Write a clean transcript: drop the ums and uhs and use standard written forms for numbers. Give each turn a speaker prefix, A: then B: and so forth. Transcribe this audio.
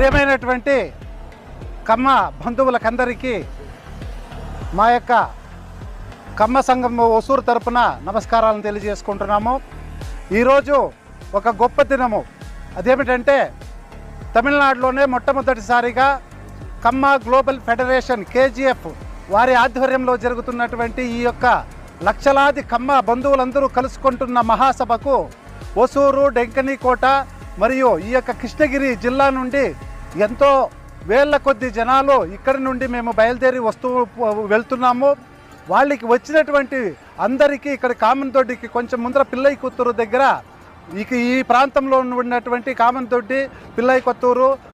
A: ప్రియమైనటువంటి కమ్మ బంధువులకందరికీ మా యొక్క కమ్మ సంఘం ఒసూరు తరపున నమస్కారాలను తెలియజేసుకుంటున్నాము. ఈరోజు ఒక గొప్ప దినము. అదేమిటంటే తమిళనాడులోనే మొట్టమొదటిసారిగా కమ్మ గ్లోబల్ ఫెడరేషన్ KGF వారి ఆధ్వర్యంలో జరుగుతున్నటువంటి ఈ యొక్క లక్షలాది కమ్మ బంధువులందరూ కలుసుకుంటున్న మహాసభకు ఒసూరు, డెంకనీకోట మరియు ఈ యొక్క కృష్ణగిరి జిల్లా నుండి ఎంతో వేళ్ల కొద్ది జనాలు ఇక్కడి నుండి మేము బయలుదేరి వెళ్తున్నాము. వాళ్ళకి వచ్చినటువంటి అందరికీ ఇక్కడ కామన్దొడ్డికి కొంచెం ముందర పిల్లై కొత్తూరు దగ్గర ఈ ప్రాంతంలో ఉన్నటువంటి కామన్దొడ్డి, పిల్లై కొత్తూరు